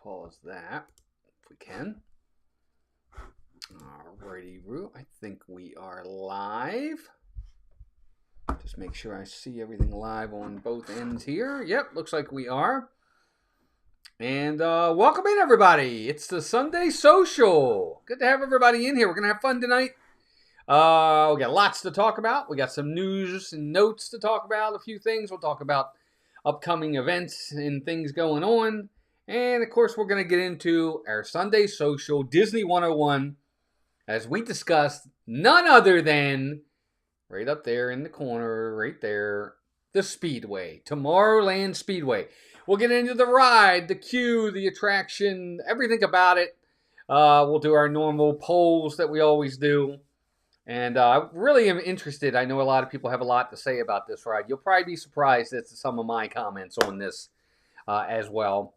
pause that if we can. Alrighty, Roo. I think we are live. Just make sure I see everything live on both ends here. Yep, looks like we are. And welcome in, everybody. It's the Sunday Social. Good to have everybody in here. We're going to have fun tonight. We got lots to talk about. We got some news and notes to talk about, a few things. We'll talk about upcoming events and things going on. And, of course, we're going to get into our Sunday Social Disney 101 as we discussed none other than, right up there in the corner, right there, the Speedway, Tomorrowland Speedway. We'll get into the ride, the queue, the attraction, everything about it. We'll do our normal polls that we always do. And I really am interested. I know a lot of people have a lot to say about this ride. You'll probably be surprised at some of my comments on this as well.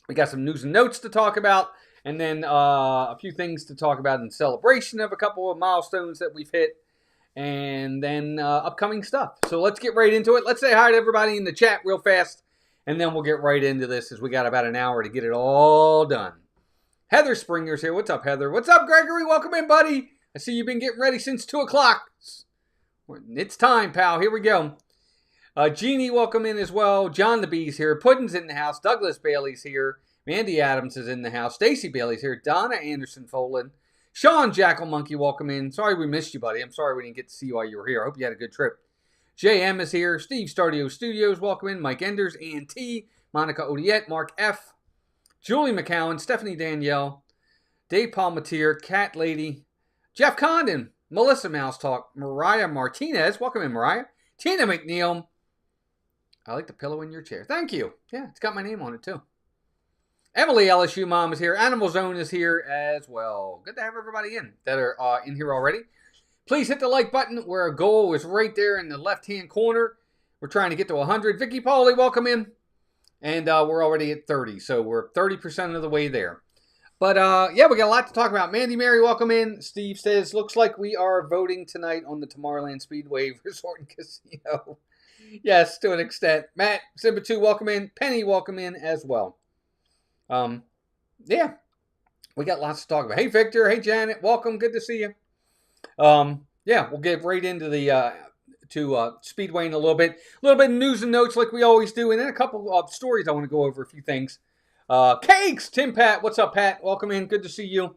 We got some news and notes to talk about. And then a few things to talk about in celebration of a couple of milestones that we've hit. And then upcoming stuff. So let's get right into it. Let's say hi to everybody in the chat real fast. And then we'll get right into this as we got about an hour to get it all done. Heather Springer's here. What's up, Heather? What's up, Gregory? Welcome in, buddy. I see you've been getting ready since 2 o'clock. It's time, pal. Here we go. Jeannie, welcome in as well. John the Bee's here. Puddin's in the house. Douglas Bailey's here. Mandy Adams is in the house. Stacy Bailey's here. Donna Anderson Folan. Sean Jackal Monkey, welcome in. Sorry we missed you, buddy. I'm sorry we didn't get to see you while you were here. I hope you had a good trip. JM is here. Steve Stardio Studios, welcome in. Mike Enders, Ann T. Monica Odiette, Mark F. Julie McCowan, Stephanie Danielle. Dave Palmatier, Cat Lady. Jeff Condon, Melissa Mouse Talk. Mariah Martinez, welcome in, Mariah. Tina McNeil. I like the pillow in your chair. Thank you. Yeah, it's got my name on it, too. Emily LSU Mom is here. Animal Zone is here as well. Good to have everybody in that are in here already. Please hit the like button where our goal is right there in the left-hand corner. We're trying to get to 100. Vicky Pauly, welcome in. And we're already at 30, so we're 30% of the way there. But, yeah, we got a lot to talk about. Mandy Mary, welcome in. Steve says, looks like we are voting tonight on the Tomorrowland Speedway Resort and Casino. Yes, to an extent. Matt, Simba 2, welcome in. Penny, welcome in as well. Yeah, we got lots to talk about. Hey, Victor. Hey, Janet. Welcome. Good to see you. Yeah, we'll get right into the Speedway in a little bit. A little bit of news and notes like we always do, and then a couple of stories I want to go over, a few things. Cakes, Tim Pat. What's up, Pat? Welcome in. Good to see you.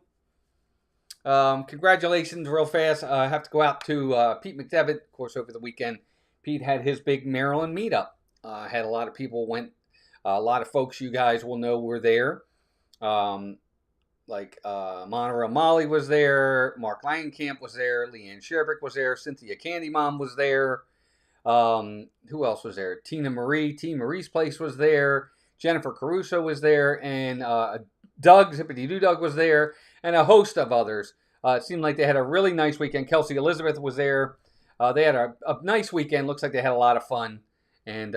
Congratulations real fast. I have to go out to Pete McDevitt, of course, over the weekend. Pete had his big Maryland meetup. Had a lot of people went. A lot of folks you guys will know were there. Like Monterey Molly was there. Mark Langenkamp was there. Leanne Sherbrick was there. Cynthia Candy Mom was there. Who else was there? Tina Marie. T. Marie's Place was there. Jennifer Caruso was there. And Doug, Zippity Doo Doug was there. And a host of others. It seemed like they had a really nice weekend. Kelsey Elizabeth was there. They had a nice weekend. Looks like they had a lot of fun. And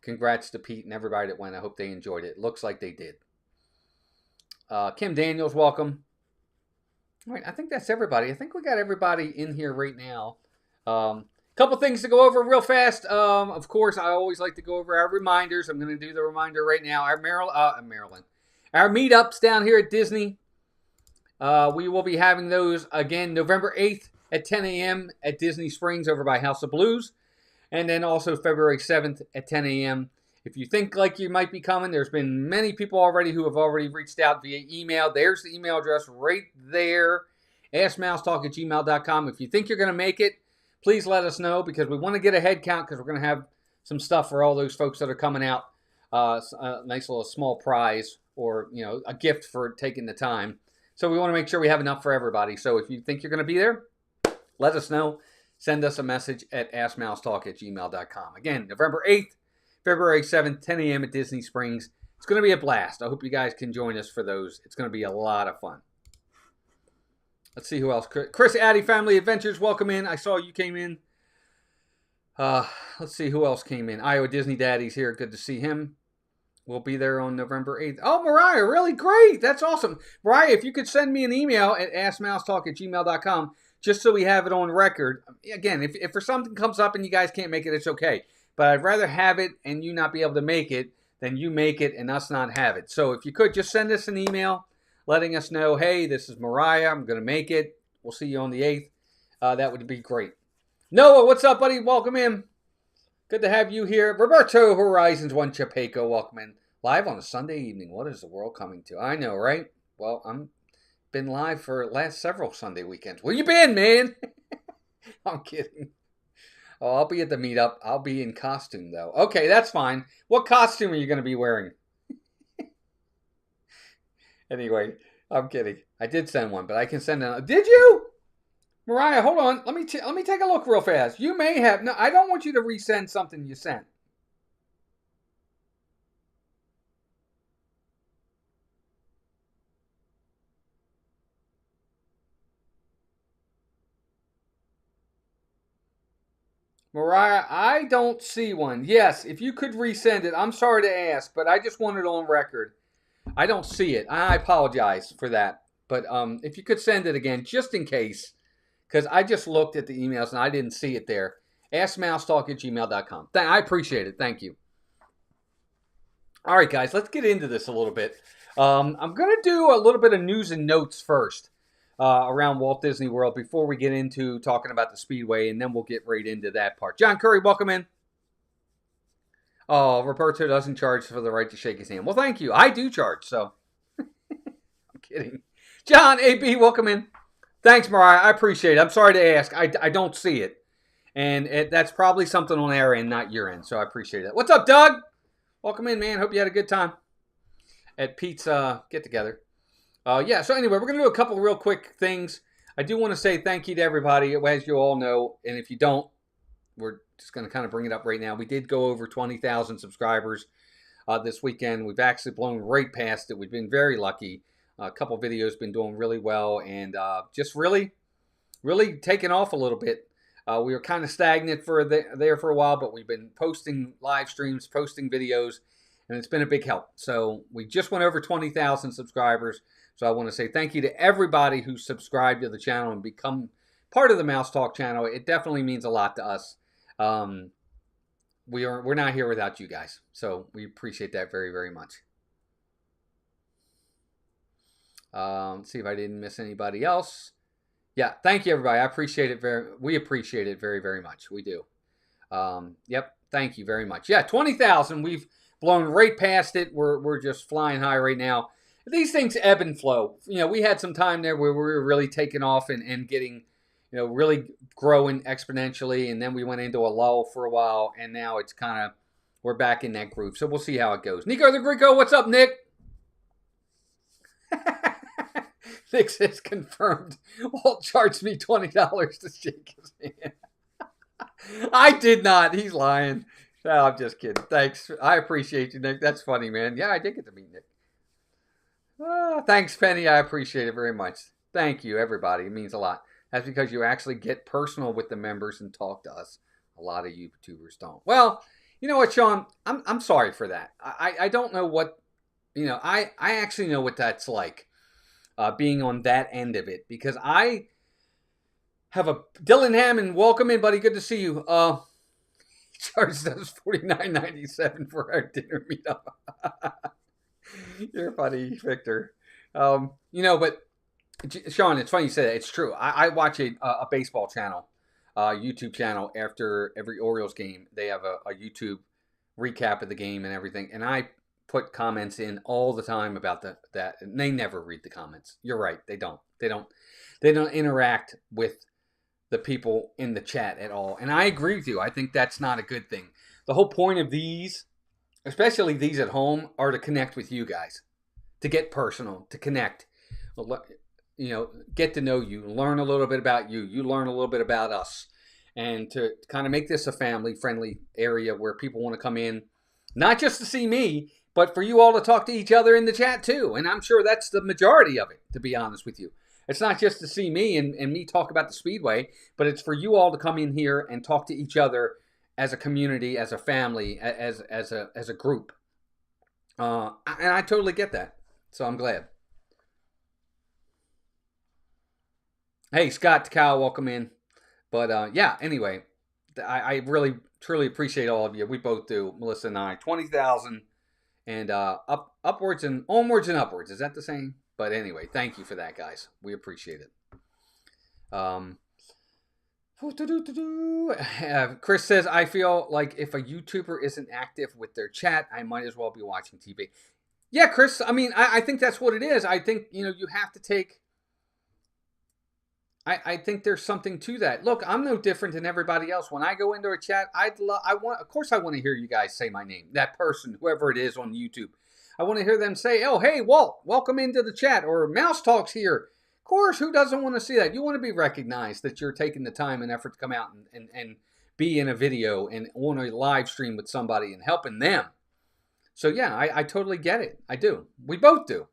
congrats to Pete and everybody that went. I hope they enjoyed it. Looks like they did. Kim Daniels, welcome. All right, I think that's everybody. I think we got everybody in here right now. Couple things to go over real fast. Of course, I always like to go over our reminders. I'm going to do the reminder right now. Our Maryland. Our meetups down here at Disney. We will be having those again November 8th at 10 a.m. at Disney Springs over by House of Blues. And then also February 7th at 10 a.m. If you think like you might be coming, there's been many people already who have already reached out via email. There's the email address right there, askmousetalk@gmail.com. If you think you're going to make it, please let us know because we want to get a head count because we're going to have some stuff for all those folks that are coming out. A nice little small prize or, a gift for taking the time. So we want to make sure we have enough for everybody. So if you think you're going to be there, let us know. Send us a message at askmousetalk@gmail.com. Again, November 8th, February 7th, 10 a.m. at Disney Springs. It's going to be a blast. I hope you guys can join us for those. It's going to be a lot of fun. Let's see who else. Chris Addy Family Adventures, welcome in. I saw you came in. Let's see who else came in. Iowa Disney Daddy's here. Good to see him. We'll be there on November 8th. Oh, Mariah, really great. That's awesome. Mariah, if you could send me an email at askmousetalk@gmail.com just so we have it on record. Again, if for something comes up and you guys can't make it, it's okay. But I'd rather have it and you not be able to make it than you make it and us not have it. So if you could just send us an email letting us know, hey, this is Mariah. I'm going to make it. We'll see you on the 8th. That would be great. Noah, what's up, buddy? Welcome in. Good to have you here. Roberto Horizons 1 Chapeco, welcome in. Live on a Sunday evening. What is the world coming to? I know, right? Well, I'm been live for last several Sunday weekends. Where you been, man? I'm kidding. Oh, I'll be at the meetup. I'll be in costume, though. Okay, that's fine. What costume are you going to be wearing? Anyway, I'm kidding. I did send one, but I can send another. Did you? Mariah, hold on. Let me take a look real fast. You may have. No, I don't want you to resend something you sent. Mariah, I don't see one. Yes, if you could resend it. I'm sorry to ask, but I just want it on record. I don't see it. I apologize for that. But if you could send it again, just in case. Because I just looked at the emails and I didn't see it there. AskMouseTalk@gmail.com. I appreciate it. Thank you. All right, guys, let's get into this a little bit. I'm going to do a little bit of news and notes first around Walt Disney World before we get into talking about the Speedway, and then we'll get right into that part. John Curry, welcome in. Oh, Roberto doesn't charge for the right to shake his hand. Well, thank you. I do charge, so. I'm kidding. John, AB, welcome in. Thanks, Mariah. I appreciate it. I'm sorry to ask. I don't see it. And that's probably something on our end, not your end. So I appreciate it. What's up, Doug? Welcome in, man. Hope you had a good time at Pete's get-together. Yeah, so anyway, we're going to do a couple real quick things. I do want to say thank you to everybody, as you all know. And if you don't, we're just going to kind of bring it up right now. We did go over 20,000 subscribers this weekend. We've actually blown right past it. We've been very lucky. A couple videos been doing really well, and just really taking off a little bit. We were kind of stagnant there for a while, but we've been posting live streams, posting videos, and it's been a big help. So we just went over 20,000 subscribers. So I want to say thank you to everybody who subscribed to the channel and become part of the Mouse Talk channel. It definitely means a lot to us. We're not here without you guys, so we appreciate that very, very much. Let's see if I didn't miss anybody else. Yeah, thank you, everybody. I appreciate it we appreciate it very, very much. We do. Yep, thank you very much. Yeah, 20,000. We've blown right past it. We're just flying high right now. These things ebb and flow. You know, we had some time there where we were really taking off and getting, you know, really growing exponentially, and then we went into a lull for a while, and now it's kind of, we're back in that groove. So we'll see how it goes. Nico the Greco, what's up, Nick? Nick says confirmed. Walt charged me $20 to shake his hand. I did not. He's lying. No, I'm just kidding. Thanks. I appreciate you, Nick. That's funny, man. Yeah, I did get to meet Nick. Thanks, Penny. I appreciate it very much. Thank you, everybody. It means a lot. That's because you actually get personal with the members and talk to us. A lot of YouTubers don't. Well, you know what, Sean? I'm sorry for that. I don't know what, you know, I actually know what that's like. Being on that end of it, because I have a Dylan Hammond. Welcome in, buddy. Good to see you. Charged us $49.97 for our dinner meetup. You're funny, Victor. You know, but Sean, it's funny you say that. It's true. I watch a baseball channel, YouTube channel after every Orioles game. They have a YouTube recap of the game and everything, and I put comments in all the time about that, and they never read the comments. You're right, they don't interact with the people in the chat at all, and I agree with you. I think that's not a good thing. The whole point of these, especially these at home, are to connect with you guys, to get personal, to connect, you know, get to know you, learn a little bit about you, you learn a little bit about us, and to kind of make this a family-friendly area where people want to come in, not just to see me, but for you all to talk to each other in the chat too. And I'm sure that's the majority of it, to be honest with you. It's not just to see me and me talk about the Speedway, but it's for you all to come in here and talk to each other as a community, as a family, as a group. And I totally get that. So I'm glad. Hey, Scott Takao, welcome in. But yeah, anyway, I really, truly appreciate all of you. We both do, Melissa and I. 20,000 And upwards and onwards and upwards. Is that the same? But anyway, thank you for that, guys. We appreciate it. Chris says, I feel like if a YouTuber isn't active with their chat, I might as well be watching TV. Yeah, Chris, I mean, I think that's what it is. I think, you have to take... I think there's something to that. Look, I'm no different than everybody else. When I go into a chat, of course I want to hear you guys say my name. That person, whoever it is on YouTube. I want to hear them say, oh, hey, Walt, welcome into the chat. Or Mouse Talk's here. Of course, who doesn't want to see that? You want to be recognized that you're taking the time and effort to come out and be in a video and on a live stream with somebody and helping them. So, yeah, I totally get it. I do. We both do.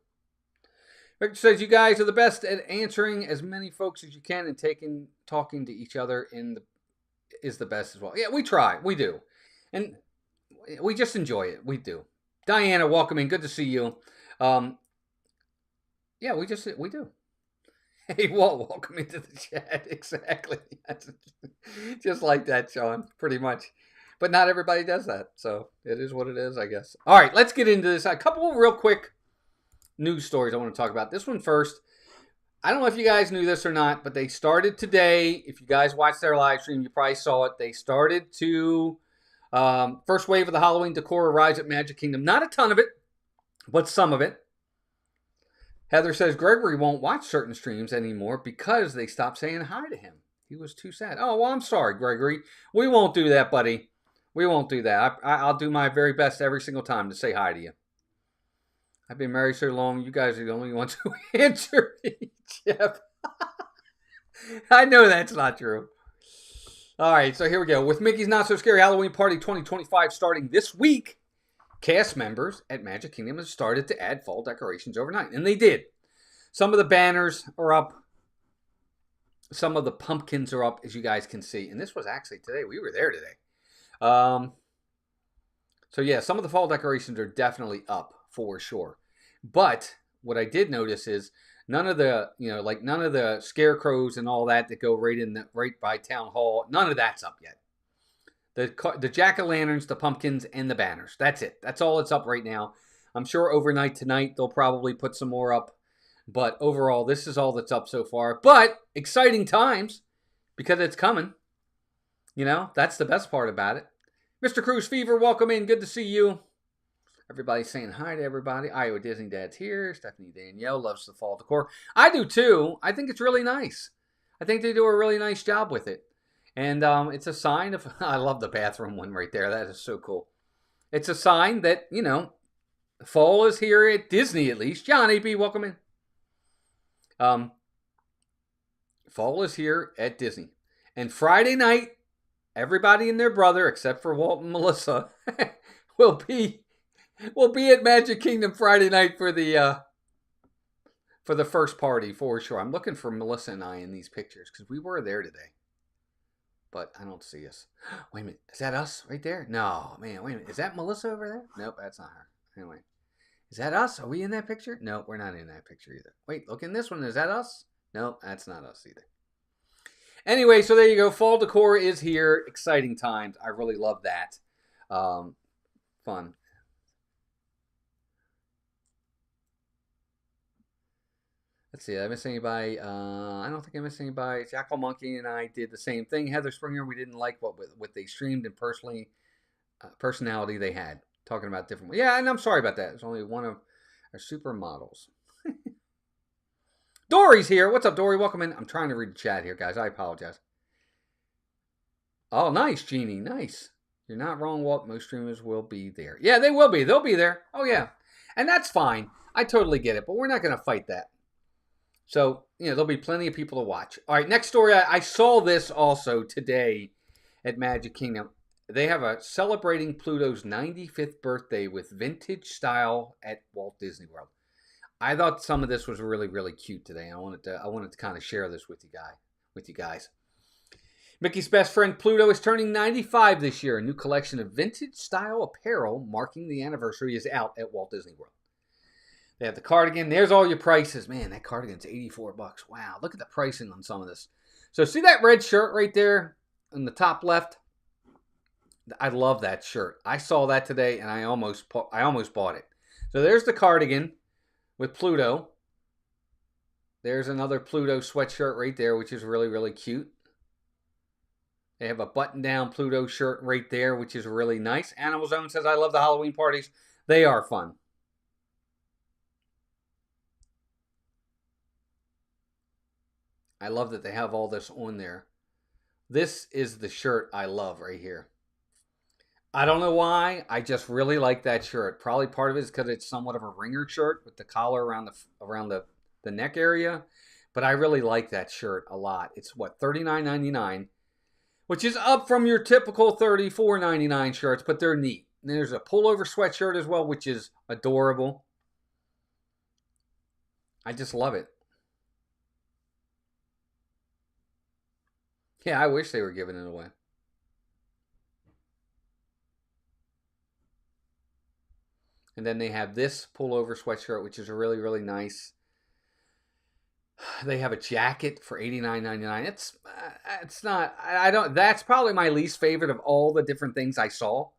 Victor says, you guys are the best at answering as many folks as you can and talking to each other is the best as well. Yeah, we try. We do. And we just enjoy it. We do. Diana, welcome in. Good to see you. Yeah, we do. Hey, Walt, welcome into the chat. Exactly. Just like that, Sean, pretty much. But not everybody does that. So it is what it is, I guess. All right, let's get into this. A couple of real quick news stories I want to talk about. This one first. I don't know if you guys knew this or not, but they started today. If you guys watched their live stream, you probably saw it. They started to first wave of the Halloween decor arrives at Magic Kingdom. Not a ton of it, but some of it. Heather says Gregory won't watch certain streams anymore because they stopped saying hi to him. He was too sad. Oh, well, I'm sorry, Gregory. We won't do that, buddy. We won't do that. I'll do my very best every single time to say hi to you. I've been married so long, you guys are the only ones who answer me, Jeff. I know that's not true. All right, so here we go. With Mickey's Not So Scary Halloween Party 2025 starting this week, cast members at Magic Kingdom have started to add fall decorations overnight. And they did. Some of the banners are up. Some of the pumpkins are up, as you guys can see. And this was actually today. We were there today. So, yeah, some of the fall decorations are definitely up for sure. But what I did notice is none of the, none of the scarecrows and all that go right by Town Hall, none of that's up yet. The jack-o'-lanterns, the pumpkins, and the banners. That's it. That's all that's up right now. I'm sure overnight tonight they'll probably put some more up. But overall, this is all that's up so far. But exciting times because it's coming. That's the best part about it. Mr. Cruise Fever, welcome in. Good to see you. Everybody's saying hi to everybody. Iowa Disney Dad's here. Stephanie Danielle loves the fall decor. I do too. I think it's really nice. I think they do a really nice job with it. And it's a sign of, I love the bathroom one right there. That is so cool. It's a sign that, fall is here at Disney at least. Johnny B, welcome in. Fall is here at Disney. And Friday night, everybody and their brother, except for Walt and Melissa, will be at Magic Kingdom Friday night for the first party for sure. I'm looking for Melissa and I in these pictures because we were there today. But I don't see us. Wait a minute. Is that us right there? No, man. Wait a minute. Is that Melissa over there? Nope, that's not her. Anyway. Is that us? Are we in that picture? Nope, we're not in that picture either. Wait, look in this one. Is that us? Nope, that's not us either. Anyway, so there you go. Fall decor is here. Exciting times. I really love that. Fun. Let's see, did I miss anybody? I don't think I missed anybody. Jackal Monkey and I did the same thing. Heather Springer, we didn't like what they streamed and personality they had. Talking about different... Yeah, and I'm sorry about that. It's only one of our supermodels. Dory's here. What's up, Dory? Welcome in. I'm trying to read the chat here, guys. I apologize. Oh, nice, Jeannie. Nice. You're not wrong, Walt. Most streamers will be there. Yeah, they will be. They'll be there. Oh, yeah. And that's fine. I totally get it, but we're not going to fight that. So, there'll be plenty of people to watch. All right, next story. I saw this also today at Magic Kingdom. They have a celebrating Pluto's 95th birthday with vintage style at Walt Disney World. I thought some of this was really, really cute today. I wanted to kind of share this with you guys. Mickey's best friend Pluto is turning 95 this year. A new collection of vintage style apparel marking the anniversary is out at Walt Disney World. They have the cardigan. There's all your prices. Man, that cardigan's $84. Wow, look at the pricing on some of this. So see that red shirt right there in the top left? I love that shirt. I saw that today, and I almost bought it. So there's the cardigan with Pluto. There's another Pluto sweatshirt right there, which is really, really cute. They have a button-down Pluto shirt right there, which is really nice. Animal Zone says, I love the Halloween parties. They are fun. I love that they have all this on there. This is the shirt I love right here. I don't know why. I just really like that shirt. Probably part of it is because it's somewhat of a ringer shirt with the collar around the neck area. But I really like that shirt a lot. It's what, $39.99, which is up from your typical $34.99 shirts, but they're neat. And there's a pullover sweatshirt as well, which is adorable. I just love it. Yeah, I wish they were giving it away. And then they have this pullover sweatshirt, which is really, really nice. They have a jacket for $89.99. It's not, I don't, that's probably my least favorite of all the different things I saw.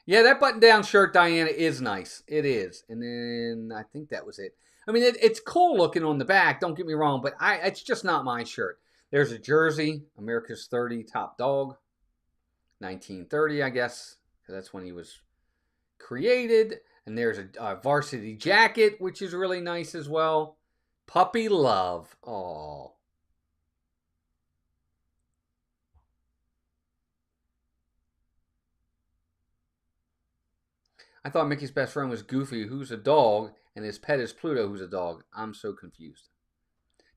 Yeah, that button-down shirt, Diana, is nice. It is. And then I think that was it. I mean, it's cool looking on the back, don't get me wrong, but it's just not my shirt. There's a jersey, America's 30 Top Dog, 1930, I guess. That's when he was created. And there's a varsity jacket, which is really nice as well. Puppy love. Oh. I thought Mickey's best friend was Goofy, who's a dog, and his pet is Pluto, who's a dog. I'm so confused.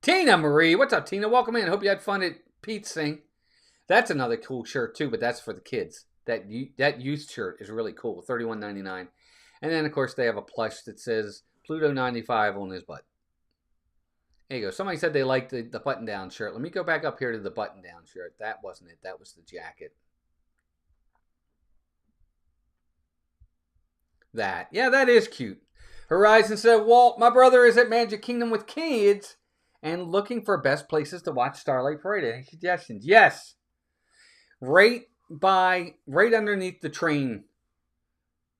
Tina Marie, what's up, Tina? Welcome in. Hope you had fun at Pete's thing. That's another cool shirt too, but that's for the kids. That youth shirt is really cool, $31.99. And then of course they have a plush that says Pluto 95 on his butt. There you go. Somebody said they liked the button-down shirt. Let me go back up here to the button-down shirt. That wasn't it. That was the jacket. Yeah, that is cute. Horizon said, Walt, my brother is at Magic Kingdom with kids and looking for best places to watch Starlight Parade. Any suggestions? Yes. Right underneath the train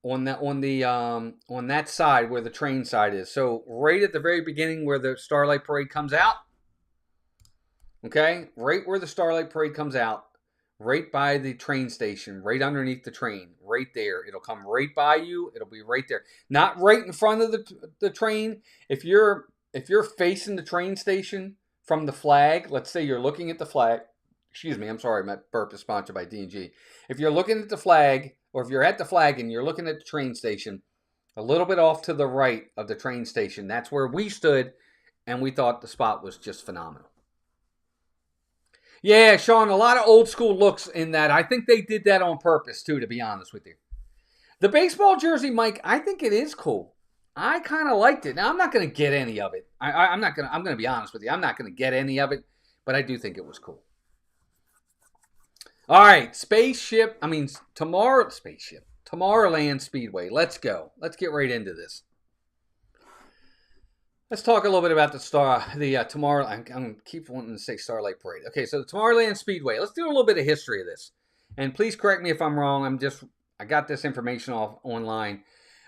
on that side where the train side is. So right at the very beginning where the Starlight Parade comes out. Okay? Right where the Starlight Parade comes out. Right by the train station, right underneath the train, right there. It'll come right by you. It'll be right there. Not right in front of the train. If you're facing the train station from the flag, let's say you're looking at the flag. Excuse me, I'm sorry, my burp is sponsored by D&G. If you're looking at the flag, or if you're at the flag and you're looking at the train station, a little bit off to the right of the train station, that's where we stood, and we thought the spot was just phenomenal. Yeah, Sean, a lot of old school looks in that. I think they did that on purpose, too, to be honest with you. The baseball jersey, Mike, I think it is cool. I kind of liked it. Now, I'm not going to get any of it. I'm going to be honest with you. I'm not going to get any of it, but I do think it was cool. All right, Tomorrowland Speedway. Let's go. Let's get right into this. Let's talk a little bit about Tomorrowland. I'm going to keep wanting to say Starlight Parade. Okay, so the Tomorrowland Speedway. Let's do a little bit of history of this. And please correct me if I'm wrong. I got this information online.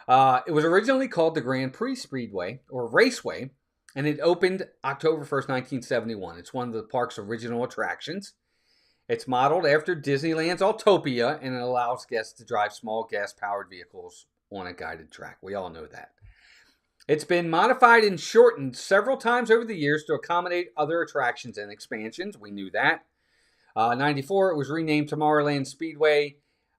It was originally called the Grand Prix Speedway, or Raceway, and it opened October 1st, 1971. It's one of the park's original attractions. It's modeled after Disneyland's Autopia, and it allows guests to drive small gas-powered vehicles on a guided track. We all know that. It's been modified and shortened several times over the years to accommodate other attractions and expansions. We knew that. 94, it was renamed Tomorrowland Speedway,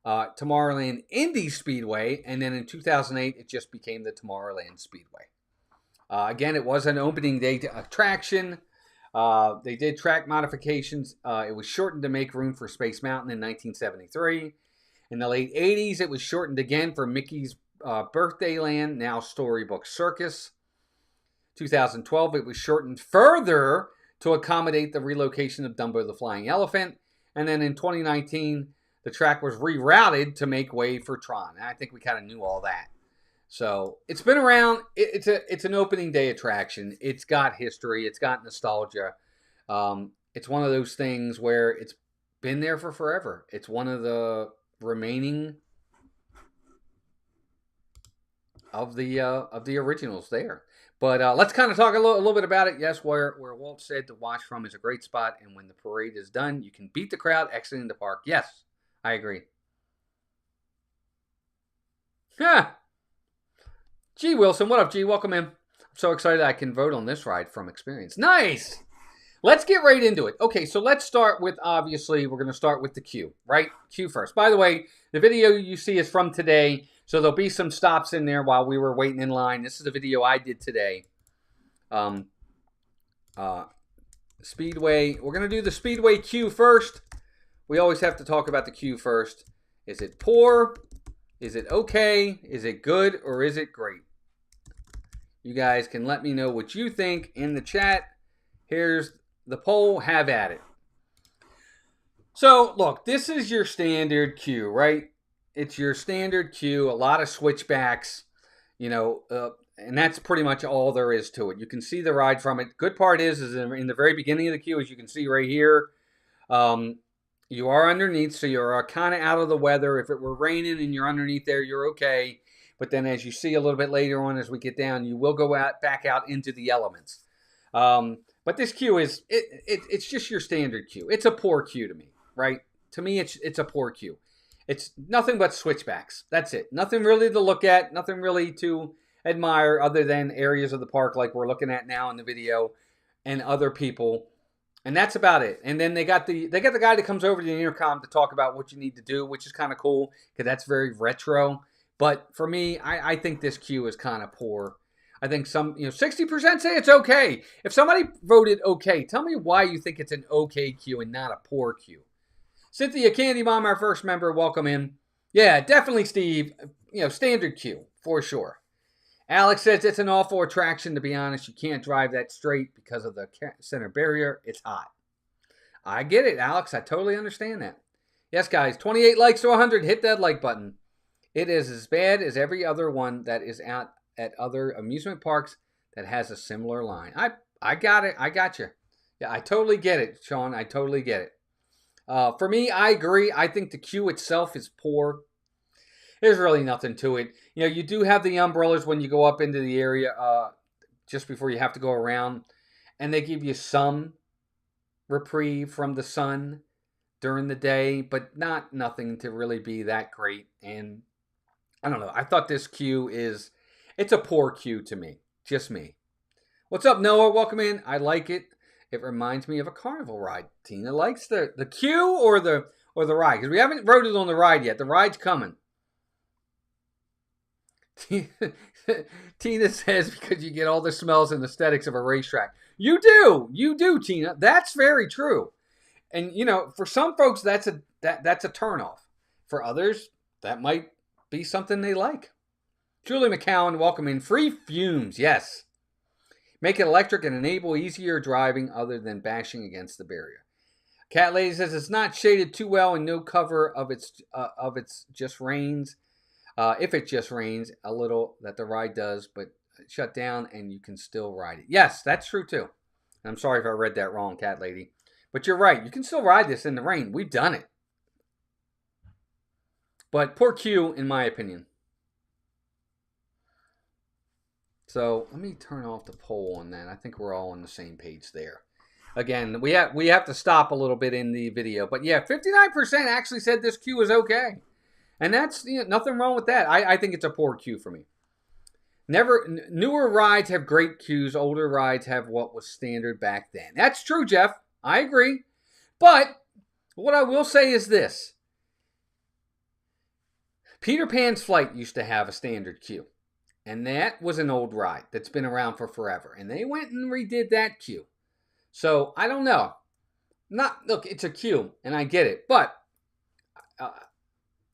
Tomorrowland Indy Speedway, and then in 2008, it just became the Tomorrowland Speedway. Again, it was an opening day attraction. They did track modifications. It was shortened to make room for Space Mountain in 1973. In the late 80s, it was shortened again for Mickey's Birthday Land, now Storybook Circus. 2012, it was shortened further to accommodate the relocation of Dumbo the Flying Elephant. And then in 2019, the track was rerouted to make way for Tron. And I think we kind of knew all that. So it's been around. It's an opening day attraction. It's got history. It's got nostalgia. It's one of those things where it's been there for forever. It's one of the remaining of the originals there. But let's kind of talk a little bit about it. Yes, where Walt said to watch from is a great spot, and when the parade is done, you can beat the crowd exiting the park. Yes, I agree. Yeah. G Wilson, what up, G? Welcome in. I'm so excited I can vote on this ride from experience. Nice. Let's get right into it. Okay, so let's start with, obviously, we're going to start with the queue, right? Queue first. By the way, the video you see is from today, so there'll be some stops in there while we were waiting in line. This is a video I did today. Speedway. We're going to do the Speedway queue first. We always have to talk about the queue first. Is it poor? Is it okay? Is it good? Or is it great? You guys can let me know what you think in the chat. Here's the poll. Have at it. So, look, this is your standard queue, right? It's your standard queue. A lot of switchbacks, you know, and that's pretty much all there is to it. You can see the ride from it. Good part is in the very beginning of the queue, as you can see right here, you are underneath, so you're kind of out of the weather. If it were raining and you're underneath there, you're okay. But then as you see a little bit later on as we get down, you will go back out into the elements. But this queue is, it's just your standard queue. It's a poor queue to me, right? To me, it's a poor queue. It's nothing but switchbacks. That's it. Nothing really to look at. Nothing really to admire other than areas of the park like we're looking at now in the video and other people. And that's about it. And then they got the guy that comes over to the intercom to talk about what you need to do, which is kind of cool because that's very retro. But for me, I think this queue is kind of poor. I think 60% say it's okay. If somebody voted okay, tell me why you think it's an okay queue and not a poor queue. Cynthia Candy Mom, our first member, welcome in. Yeah, definitely, Steve. Standard queue for sure. Alex says it's an awful attraction, to be honest. You can't drive that straight because of the center barrier. It's hot. I get it, Alex. I totally understand that. Yes, guys, 28 likes to 100. Hit that like button. It is as bad as every other one that is out at other amusement parks that has a similar line. I got it. I got you. Yeah, I totally get it, Sean. I totally get it. For me, I agree. I think the queue itself is poor. There's really nothing to it. You do have the umbrellas when you go up into the area just before you have to go around. And they give you some reprieve from the sun during the day, but nothing to really be that great. And I don't know. I thought this queue it's a poor queue to me. Just me. What's up, Noah? Welcome in. I like it. It reminds me of a carnival ride. Tina likes the queue or the ride. Because we haven't voted on the ride yet. The ride's coming. Tina says because you get all the smells and aesthetics of a racetrack. You do, Tina. That's very true. And for some folks that's a turnoff. For others, that might be something they like. Julie McCowan, welcome in. Free fumes, yes. Make it electric and enable easier driving other than bashing against the barrier. Cat Lady says it's not shaded too well and no cover of its just rains. If it just rains a little, that the ride does, but shut down and you can still ride it. Yes, that's true too. I'm sorry if I read that wrong, Cat Lady. But you're right. You can still ride this in the rain. We've done it. But poor queue, in my opinion. So let me turn off the poll on that. I think we're all on the same page there. Again, we have to stop a little bit in the video. But yeah, 59% actually said this queue is okay. And that's nothing wrong with that. I think it's a poor queue for me. Newer rides have great queues. Older rides have what was standard back then. That's true, Jeff. I agree. But what I will say is this. Peter Pan's Flight used to have a standard queue. And that was an old ride that's been around for forever. And they went and redid that queue. So, I don't know. Look, it's a queue, and I get it. But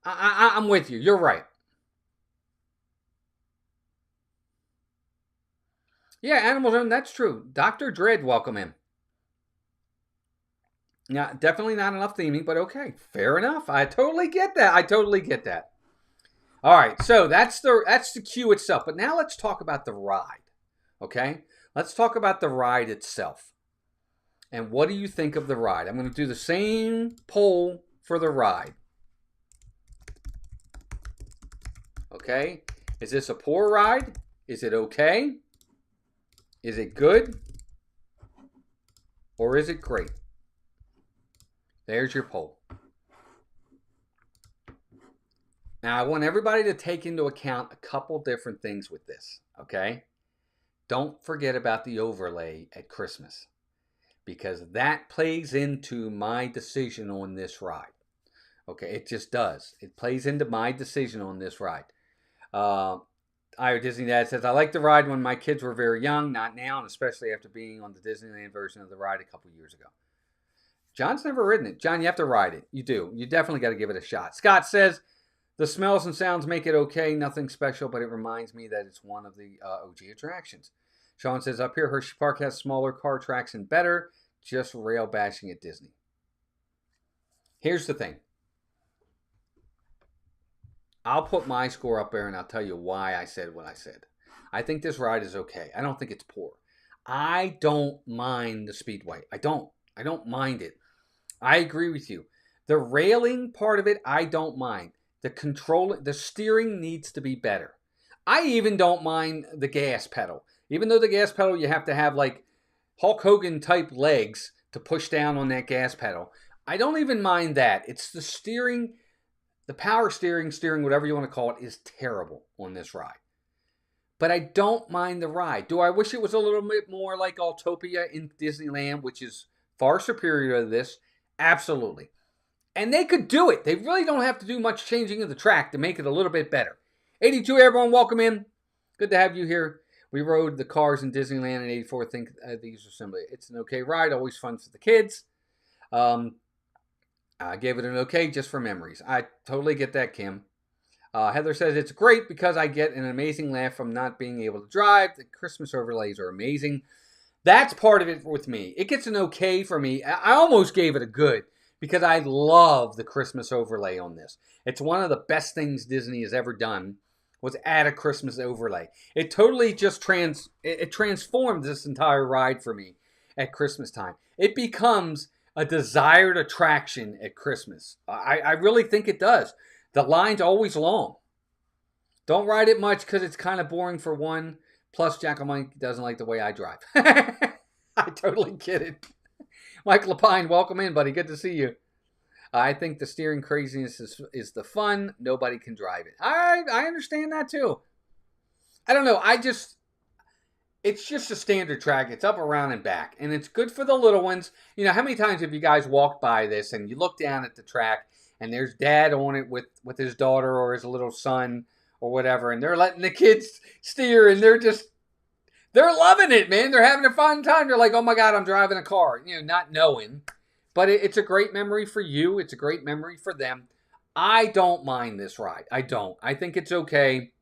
I'm with you. You're right. Yeah, Animal Zone, that's true. Dr. Dread, welcome in. Yeah, definitely not enough theming, but okay. Fair enough. I totally get that. All right, so that's the queue itself. But now let's talk about the ride, okay? Let's talk about the ride itself. And what do you think of the ride? I'm going to do the same poll for the ride. Okay? Is this a poor ride? Is it okay? Is it good? Or is it great? There's your poll. Now, I want everybody to take into account a couple different things with this, okay? Don't forget about the overlay at Christmas, because that plays into my decision on this ride. Okay, it just does. It plays into my decision on this ride. Disney Dad says, I like the ride when my kids were very young, not now, and especially after being on the Disneyland version of the ride a couple years ago. John's never ridden it. John, you have to ride it. You do. You definitely got to give it a shot. Scott says, the smells and sounds make it okay. Nothing special, but it reminds me that it's one of the OG attractions. Sean says, up here, Hershey Park has smaller car tracks and better. Just rail bashing at Disney. Here's the thing. I'll put my score up there and I'll tell you why I said what I said. I think this ride is okay. I don't think it's poor. I don't mind the Speedway. I don't mind it. I agree with you. The railing part of it, I don't mind. The steering needs to be better. I even don't mind the gas pedal. Even though the gas pedal, you have to have like Hulk Hogan type legs to push down on that gas pedal. I don't even mind that. It's the steering, the power steering, whatever you want to call it, is terrible on this ride. But I don't mind the ride. Do I wish it was a little bit more like Autopia in Disneyland, which is far superior to this? Absolutely. And they could do it. They really don't have to do much changing of the track to make it a little bit better. 82, everyone, welcome in. Good to have you here. We rode the cars in Disneyland in 84. I think these are simply, it's an okay ride. Always fun for the kids. I gave it an okay just for memories. I totally get that, Kim. Heather says, it's great because I get an amazing laugh from not being able to drive. The Christmas overlays are amazing. That's part of it with me. It gets an okay for me. I almost gave it a good because I love the Christmas overlay on this. It's one of the best things Disney has ever done, was add a Christmas overlay. It totally just transformed this entire ride for me at Christmas time. It becomes a desired attraction at Christmas. I really think it does. The line's always long. Don't ride it much because it's kind of boring for one. Plus, Jack Mike doesn't like the way I drive. I totally get it. Mike Lapine, welcome in, buddy. Good to see you. I think the steering craziness is the fun. Nobody can drive it. I understand that too. I don't know. It's just a standard track. It's up, around, and back. And it's good for the little ones. You know, how many times have you guys walked by this and you look down at the track and there's dad on it with his daughter or his little son or whatever, and they're letting the kids steer and they're loving it, man. They're having a fun time. They're like, oh my God, I'm driving a car. You know, not knowing. But it's a great memory for you. It's a great memory for them. I don't mind this ride. I don't. I think it's okay.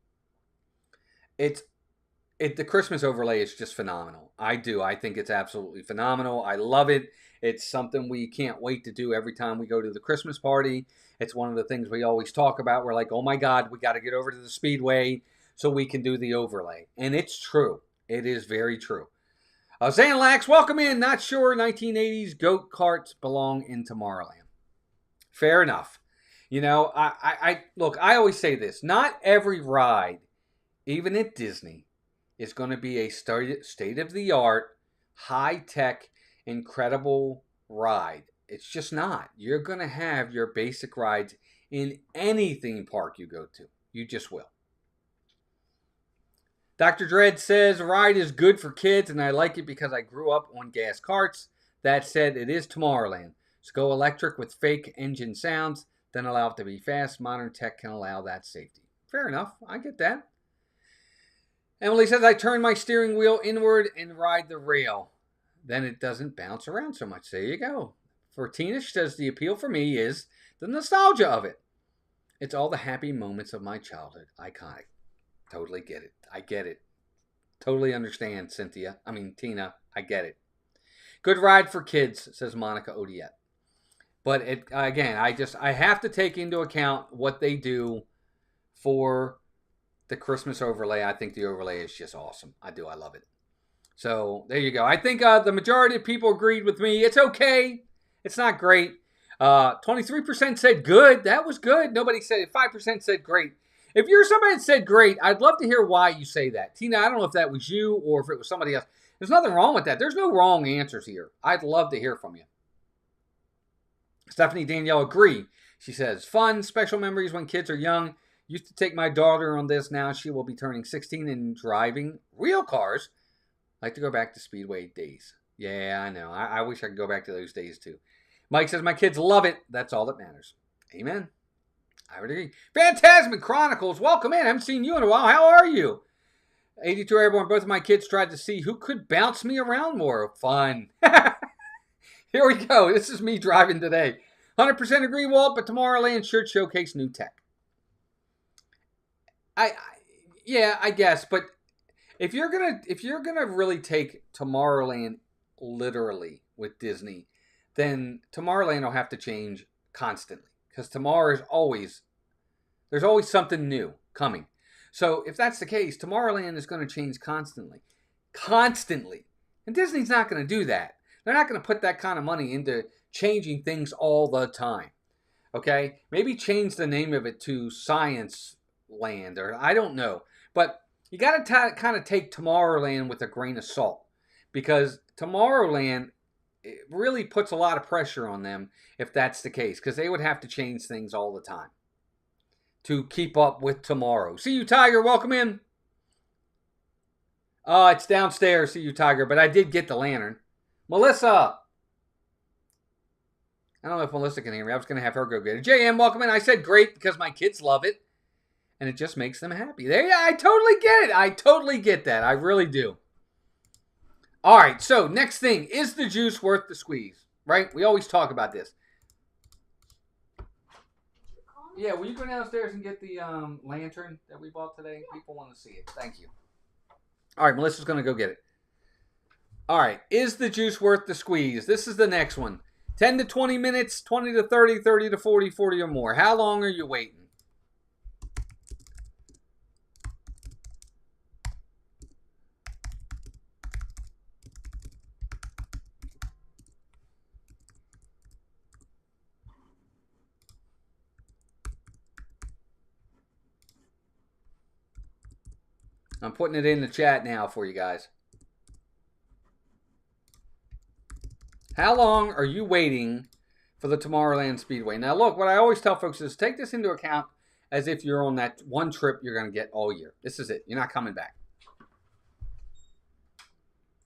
The Christmas overlay is just phenomenal. I do. I think it's absolutely phenomenal. I love it. It's something we can't wait to do every time we go to the Christmas party. It's one of the things we always talk about. We're like, oh my God, we got to get over to the Speedway so we can do the overlay. And it's true. It is very true. Zanlax, welcome in. Not sure 1980s goat carts belong in Tomorrowland. Fair enough. You know, look, I always say this. Not every ride, even at Disney, is going to be a state-of-the-art, high-tech, incredible ride. It's just not. You're going to have your basic rides in any theme park you go to. You just will. Dr. Dredd says, ride is good for kids, and I like it because I grew up on gas carts. That said, it is Tomorrowland. So go electric with fake engine sounds, then allow it to be fast. Modern tech can allow that safety. Fair enough. I get that. Emily says, I turn my steering wheel inward and ride the rail. Then it doesn't bounce around so much. There you go. For Tina, she says, the appeal for me is the nostalgia of it. It's all the happy moments of my childhood. Iconic. Totally get it. I get it. Totally understand, Tina. I get it. Good ride for kids, says Monica Odiette. But again, I have to take into account what they do for the Christmas overlay. I think the overlay is just awesome. I do. I love it. So there you go. I think the majority of people agreed with me. It's okay. It's not great. 23% said good. That was good. Nobody said 5% said great. If you're somebody that said great, I'd love to hear why you say that. Tina, I don't know if that was you or if it was somebody else. There's nothing wrong with that. There's no wrong answers here. I'd love to hear from you. Stephanie Danielle, agree. She says, fun, special memories when kids are young. Used to take my daughter on this. Now she will be turning 16 and driving real cars. Like to go back to Speedway days. Yeah, I know. I wish I could go back to those days too. Mike says, my kids love it. That's all that matters. Amen. I would agree. Phantasmic Chronicles, welcome in. I haven't seen you in a while. How are you? 82 Airborne, both of my kids tried to see who could bounce me around more. Fun. Here we go. This is me driving today. 100% agree, Walt, but Tomorrowland should showcase new tech. Yeah, I guess, but if you're gonna really take Tomorrowland literally with Disney, then Tomorrowland will have to change constantly because there's always something new coming. So if that's the case, Tomorrowland is going to change constantly, and Disney's not going to do that. They're not going to put that kind of money into changing things all the time. Okay, maybe change the name of it to Science Land, or I don't know, but you got to kind of take Tomorrowland with a grain of salt, because Tomorrowland, it really puts a lot of pressure on them if that's the case, because they would have to change things all the time to keep up with tomorrow. See you, Tiger. Welcome in. It's downstairs. See you, Tiger. But I did get the lantern. Melissa. I don't know if Melissa can hear me. I was going to have her go get it. JM, welcome in. I said great because my kids love it. And it just makes them happy. There, yeah, I totally get it. I totally get that. I really do. All right, so next thing. Is the juice worth the squeeze? Right? We always talk about this. Yeah, will you go downstairs and get the lantern that we bought today? Yeah. People want to see it. Thank you. All right, Melissa's going to go get it. All right, is the juice worth the squeeze? This is the next one. 10 to 20 minutes, 20 to 30, 30 to 40, 40 or more. How long are you waiting? I'm putting it in the chat now for you guys. How long are you waiting for the Tomorrowland Speedway? Now, look, what I always tell folks is take this into account as if you're on that one trip you're going to get all year. This is it. You're not coming back.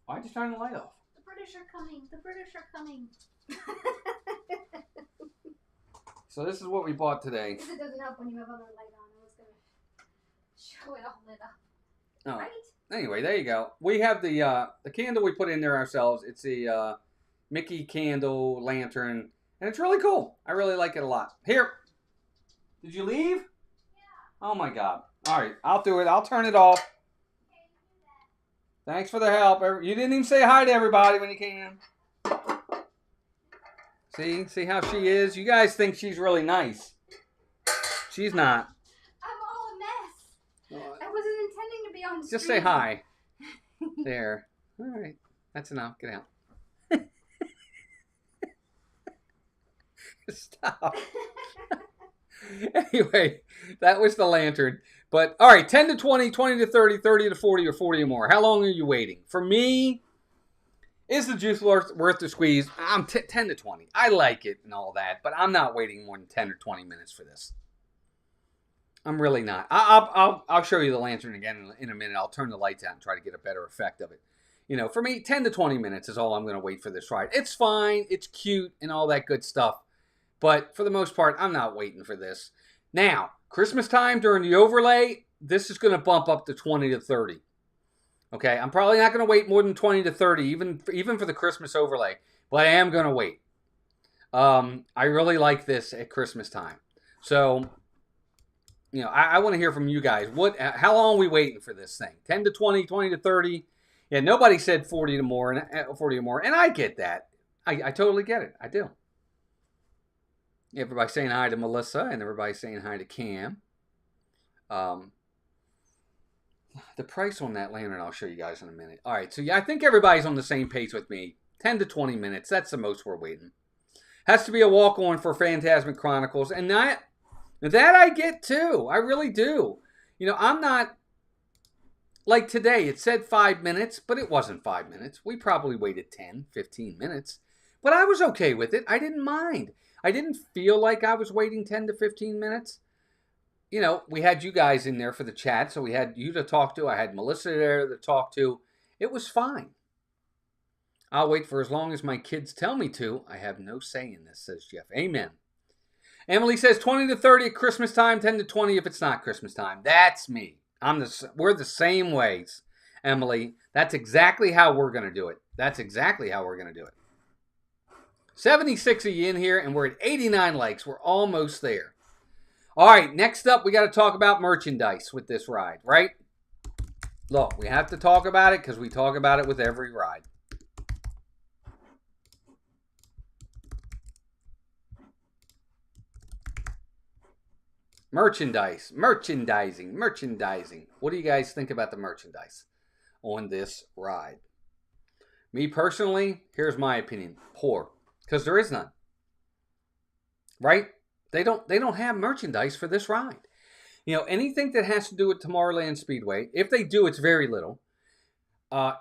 Why'd you turn the light off? The British are coming. The British are coming. So this is what we bought today. Because it doesn't help when you have other light on. I was going to show it all lit up. Oh. Right? Anyway, there you go. We have the candle we put in there ourselves. It's the Mickey candle lantern, and it's really cool. I really like it a lot. Here. Did you leave? Yeah. Oh my God. All right, I'll do it. I'll turn it off. Okay, do that. Thanks for the help. You didn't even say hi to everybody when you came in. See how she is? You guys think she's really nice. She's not. I'm all a mess. I wasn't intending to be on screen. Just say hi. There. All right. That's enough. Get out. Stop. Anyway, that was the lantern. But, all right, 10 to 20, 20 to 30, 30 to 40, or 40 or more. How long are you waiting? For me, is the juice worth the squeeze? I'm 10 to 20. I like it and all that, but I'm not waiting more than 10 or 20 minutes for this. I'm really not. I'll show you the lantern again in a minute. I'll turn the lights out and try to get a better effect of it. You know, for me, 10 to 20 minutes is all I'm going to wait for this ride. It's fine. It's cute and all that good stuff. But for the most part, I'm not waiting for this. Now, Christmas time during the overlay, this is going to bump up to 20 to 30. Okay, I'm probably not going to wait more than 20 to 30, even for the Christmas overlay. But I am going to wait. I really like this at Christmas time. So, you know, I want to hear from you guys. How long are we waiting for this thing? 10 to 20, 20 to 30? Yeah, nobody said 40 or more, and I get that. I totally get it. I do. Everybody saying hi to Melissa, and everybody saying hi to Cam. The price on that lantern I'll show you guys in a minute. All right, so yeah, I think everybody's on the same page with me. 10 to 20 minutes. That's the most we're waiting. Has to be a walk-on for Phantasmic Chronicles. And that I get too. I really do. You know, I'm not... Like today, it said 5 minutes, but it wasn't 5 minutes. We probably waited 10, 15 minutes. But I was okay with it. I didn't mind. I didn't feel like I was waiting 10 to 15 minutes. You know, we had you guys in there for the chat, so we had you to talk to. I had Melissa there to talk to. It was fine. I'll wait for as long as my kids tell me to. I have no say in this, says Jeff. Amen. Emily says 20 to 30 at Christmas time, 10 to 20 if it's not Christmas time. That's me. We're the same ways, Emily. That's exactly how we're going to do it. That's exactly how we're going to do it. 76 of you in here, and we're at 89 likes. We're almost there. All right, next up, we got to talk about merchandise with this ride, right? Look, we have to talk about it because we talk about it with every ride. Merchandising. What do you guys think about the merchandise on this ride? Me personally, here's my opinion. Poor. Because there is none. Right? They don't have merchandise for this ride. You know, anything that has to do with Tomorrowland Speedway, if they do, it's very little.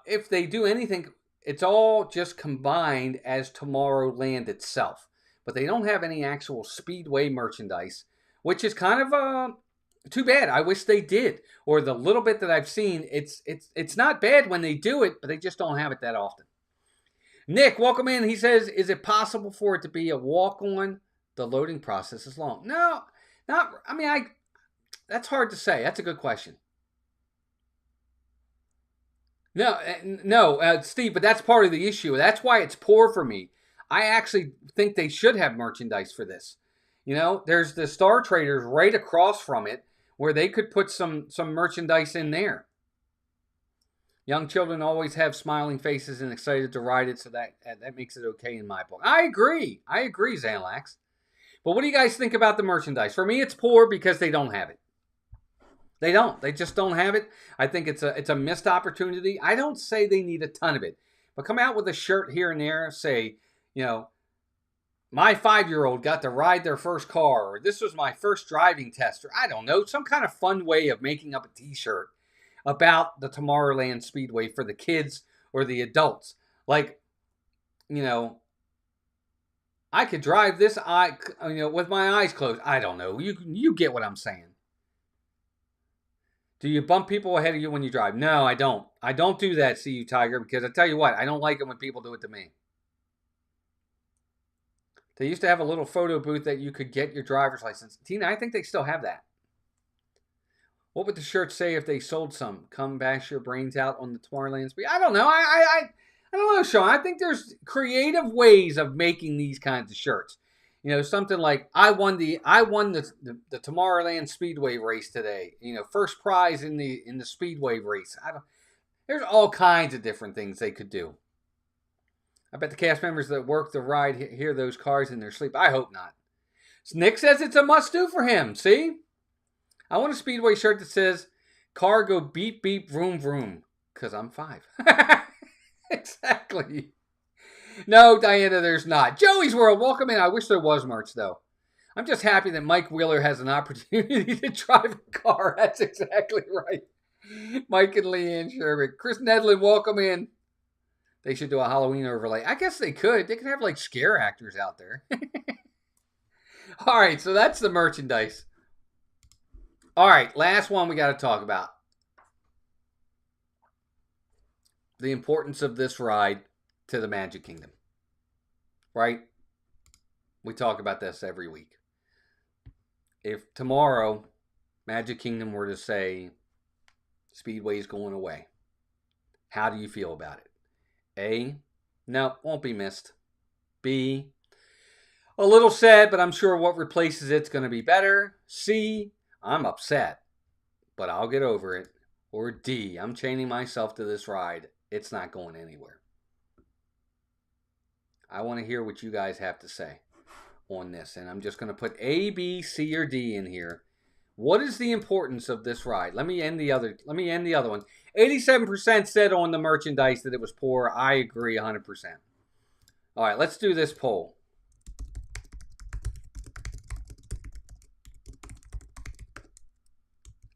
If they do anything, it's all just combined as Tomorrowland itself. But they don't have any actual Speedway merchandise, which is kind of too bad. I wish they did. Or the little bit that I've seen, it's not bad when they do it, but they just don't have it that often. Nick, welcome in. He says, is it possible for it to be a walk-on? The loading process is long. No, not. I mean, that's hard to say. That's a good question. No, Steve, but that's part of the issue. That's why it's poor for me. I actually think they should have merchandise for this. You know, there's the Star Traders right across from it where they could put some merchandise in there. Young children always have smiling faces and excited to ride it, so that makes it okay in my book. I agree, Xanax. But what do you guys think about the merchandise? For me, it's poor because they don't have it. They don't. They just don't have it. I think it's a missed opportunity. I don't say they need a ton of it. But come out with a shirt here and there, say, you know, my 5-year-old got to ride their first car, or this was my first driving test, or I don't know, some kind of fun way of making up a t-shirt about the Tomorrowland Speedway for the kids or the adults. Like, you know, I could drive this with my eyes closed. I don't know. You get what I'm saying. Do you bump people ahead of you when you drive? No, I don't. I don't do that, See You Tiger, because I tell you what, I don't like it when people do it to me. They used to have a little photo booth that you could get your driver's license. Tina, I think they still have that. What would the shirt say if they sold some? Come bash your brains out on the Tomorrowland Speed. I don't know. I don't know, Sean. I think there's creative ways of making these kinds of shirts. You know, something like I won the Tomorrowland Speedway race today. You know, first prize in the Speedway race. There's all kinds of different things they could do. I bet the cast members that work the ride hear those cars in their sleep. I hope not. Nick says it's a must-do for him. See? I want a Speedway shirt that says, car go beep, beep, vroom, vroom. Because I'm 5. Exactly. No, Diana, there's not. Joey's World, welcome in. I wish there was merch, though. I'm just happy that Mike Wheeler has an opportunity to drive a car. That's exactly right. Mike and Leanne Sherman. Chris Nedlin, welcome in. They should do a Halloween overlay. I guess they could. They could have, like, scare actors out there. All right, so that's the merchandise. All right, last one we got to talk about. The importance of this ride to the Magic Kingdom. Right? We talk about this every week. If tomorrow Magic Kingdom were to say Speedway is going away, how do you feel about it? A, no, won't be missed. B, a little sad, but I'm sure what replaces it's going to be better. C, I'm upset, but I'll get over it. Or D, I'm chaining myself to this ride. It's not going anywhere. I want to hear what you guys have to say on this. And I'm just going to put A, B, C, or D in here. What is the importance of this ride? Let me end the other one. 87% said on the merchandise that it was poor. I agree 100%. All right, let's do this poll.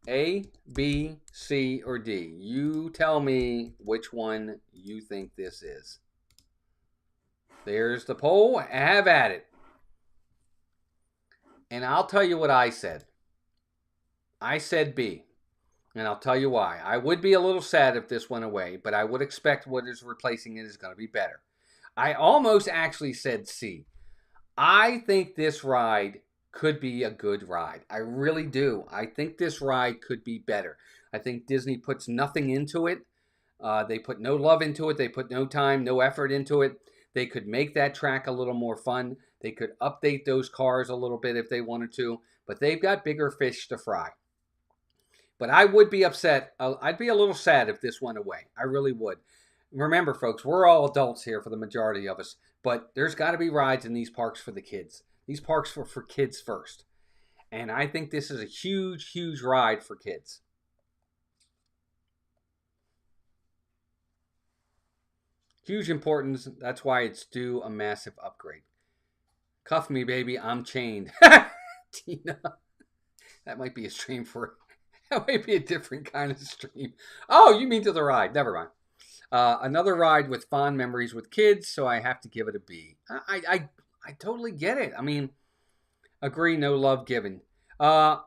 A, B, C, or D? You tell me which one you think this is. There's the poll. Have at it. And I'll tell you what I said. I said B. And I'll tell you why. I would be a little sad if this went away, but I would expect what is replacing it is going to be better. I almost actually said C. I think this ride could be a good ride. I really do. I think this ride could be better. I think Disney puts nothing into it. They put no love into it. They put no time, no effort into it. They could make that track a little more fun. They could update those cars a little bit if they wanted to, but they've got bigger fish to fry. But I would be upset. I'd be a little sad if this went away. I really would. Remember, folks, we're all adults here for the majority of us, but there's got to be rides in these parks for the kids. These parks are for kids first. And I think this is a huge, huge ride for kids. Huge importance. That's why it's due a massive upgrade. Cuff me, baby. I'm chained. Tina. That might be a stream for... That might be a different kind of stream. Oh, you mean to the ride. Never mind. Another ride with fond memories with kids, so I have to give it a B. I totally get it. I mean, agree, no love given. I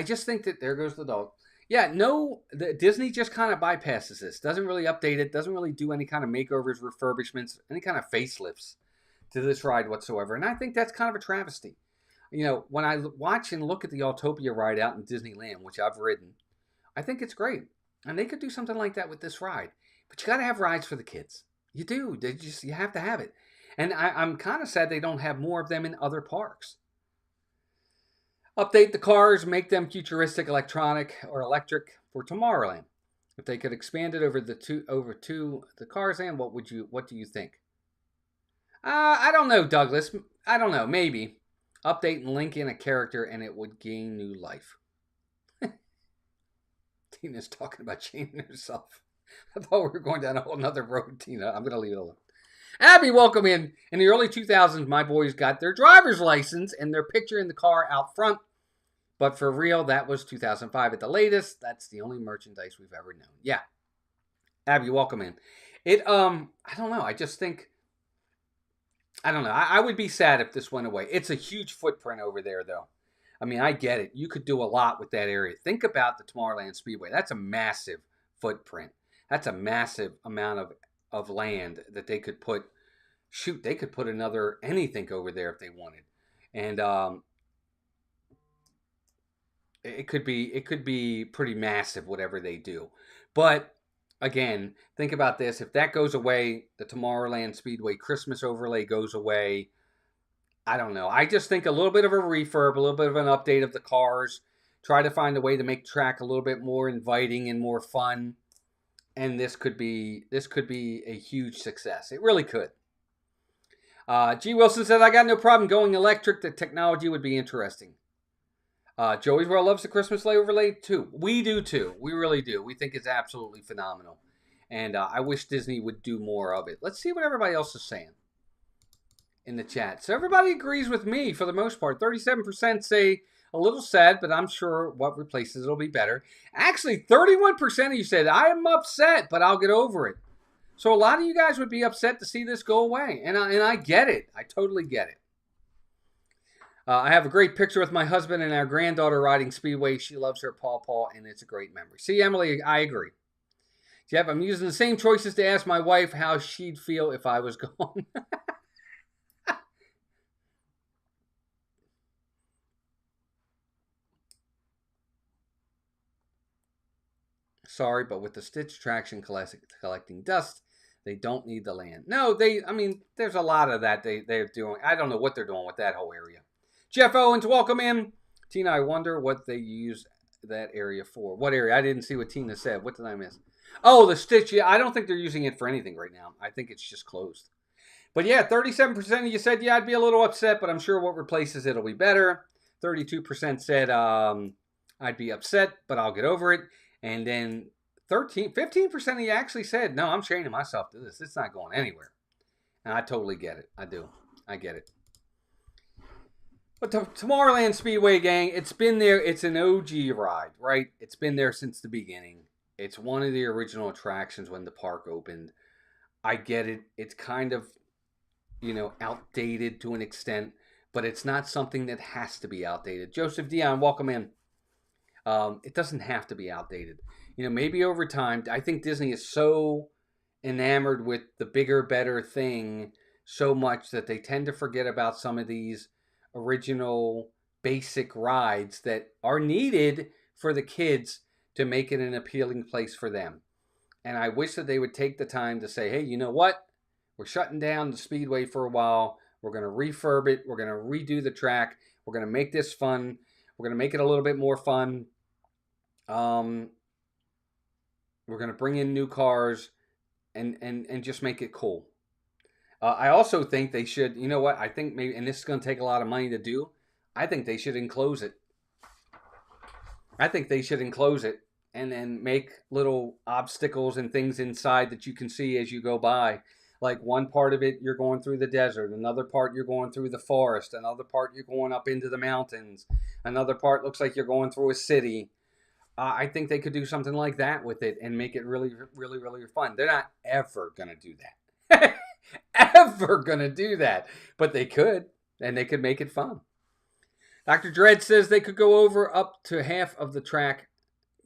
just think that... There goes the dog. Yeah, no, Disney just kind of bypasses this. Doesn't really update it. Doesn't really do any kind of makeovers, refurbishments, any kind of facelifts to this ride whatsoever. And I think that's kind of a travesty. You know, when I watch and look at the Autopia ride out in Disneyland, which I've ridden, I think it's great. And they could do something like that with this ride. But you got to have rides for the kids. You do. You have to have it. And I'm kind of sad they don't have more of them in other parks. Update the cars, make them futuristic, electronic, or electric for Tomorrowland. If they could expand it over the cars, and what do you think? I don't know, Douglas. I don't know. Maybe update and link in a character, and it would gain new life. Tina's talking about changing herself. I thought we were going down a whole nother road, Tina. I'm going to leave it alone. Abby, welcome in. In the early 2000s, my boys got their driver's license and their picture in the car out front. But for real, that was 2005 at the latest. That's the only merchandise we've ever known. Yeah. Abby, welcome in. I don't know. I just think, I don't know. I would be sad if this went away. It's a huge footprint over there, though. I mean, I get it. You could do a lot with that area. Think about the Tomorrowland Speedway. That's a massive footprint. That's a massive amount of land that they could put. Shoot, they could put another anything over there if they wanted. And it could be pretty massive, whatever they do. But again, think about this. If that goes away, the Tomorrowland Speedway Christmas overlay goes away. I don't know. I just think a little bit of a refurb, a little bit of an update of the cars. Try to find a way to make the track a little bit more inviting and more fun. And this could be a huge success. It really could. G. Wilson said, I got no problem going electric. The technology would be interesting. Joey's World loves the Christmas sleigh overlay too. We do too. We really do. We think it's absolutely phenomenal. And I wish Disney would do more of it. Let's see what everybody else is saying in the chat. So everybody agrees with me for the most part. 37% say a little sad, but I'm sure what replaces it will be better. Actually, 31% of you said, I am upset, but I'll get over it. So a lot of you guys would be upset to see this go away. And I get it. I totally get it. I have a great picture with my husband and our granddaughter riding Speedway. She loves her paw, and it's a great memory. See, Emily, I agree. Jeff, I'm using the same choices to ask my wife how she'd feel if I was gone. Sorry, but with the Stitch traction collecting dust, they don't need the land. No, there's a lot of that they're doing. I don't know what they're doing with that whole area. Jeff Owens, welcome in. Tina, I wonder what they use that area for. What area? I didn't see what Tina said. What did I miss? Oh, the Stitch. Yeah, I don't think they're using it for anything right now. I think it's just closed. But yeah, 37% of you said, yeah, I'd be a little upset, but I'm sure what replaces it will be better. 32% said, I'd be upset, but I'll get over it. And then 15% of you actually said, no, I'm training myself to this. It's not going anywhere. And I totally get it. I do. I get it. But Tomorrowland Speedway, gang, it's been there. It's an OG ride, right? It's been there since the beginning. It's one of the original attractions when the park opened. I get it. It's kind of, outdated to an extent, but it's not something that has to be outdated. Joseph Dion, welcome in. It doesn't have to be outdated. Maybe over time, I think Disney is so enamored with the bigger, better thing so much that they tend to forget about some of these original basic rides that are needed for the kids to make it an appealing place for them. And I wish that they would take the time to say, hey, you know what? We're shutting down the Speedway for a while. We're going to refurb it. We're going to redo the track. We're going to make this fun. We're going to make it a little bit more fun. We're going to bring in new cars and just make it cool. I also think they should, I think maybe, and this is going to take a lot of money to do, I think they should enclose it. And then make little obstacles and things inside that you can see as you go by. Like one part of it, you're going through the desert. Another part, you're going through the forest. Another part, you're going up into the mountains. Another part looks like you're going through a city. I think they could do something like that with it and make it really, really, really fun. They're not ever going to do that. Ever going to do that. But they could, and they could make it fun. Dr. Dredd says they could go up to half of the track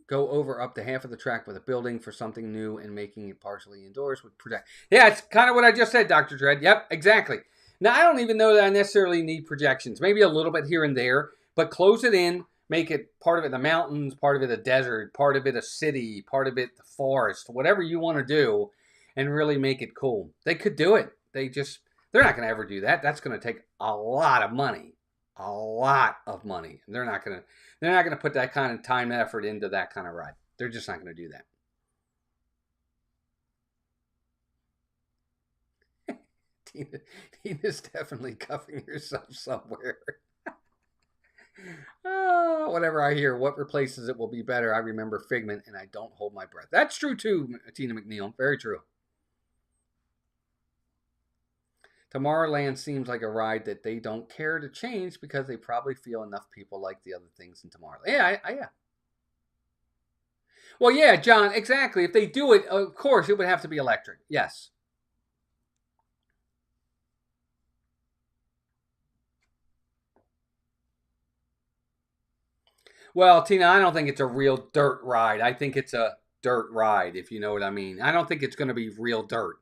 with a building for something new and making it partially indoors would protect. Yeah, it's kind of what I just said, Dr. Dredd. Yep, exactly. Now, I don't even know that I necessarily need projections. Maybe a little bit here and there, but close it in, make it part of it the mountains, part of it a desert, part of it a city, part of it the forest, whatever you want to do, and really make it cool. They could do it. They're not going to ever do that. That's going to take a lot of money. A lot of money. They're not going to put that kind of time and effort into that kind of ride. They're just not going to do that. Tina's definitely cuffing herself somewhere. Oh, whatever I hear, what replaces it will be better. I remember Figment and I don't hold my breath. That's true too, Tina McNeil. Very true. Tomorrowland seems like a ride that they don't care to change because they probably feel enough people like the other things in Tomorrowland. Yeah, yeah. Well, yeah, John, exactly. If they do it, of course, it would have to be electric. Yes. Well, Tina, I don't think it's a real dirt ride. I think it's a dirt ride, if you know what I mean. I don't think it's going to be real dirt.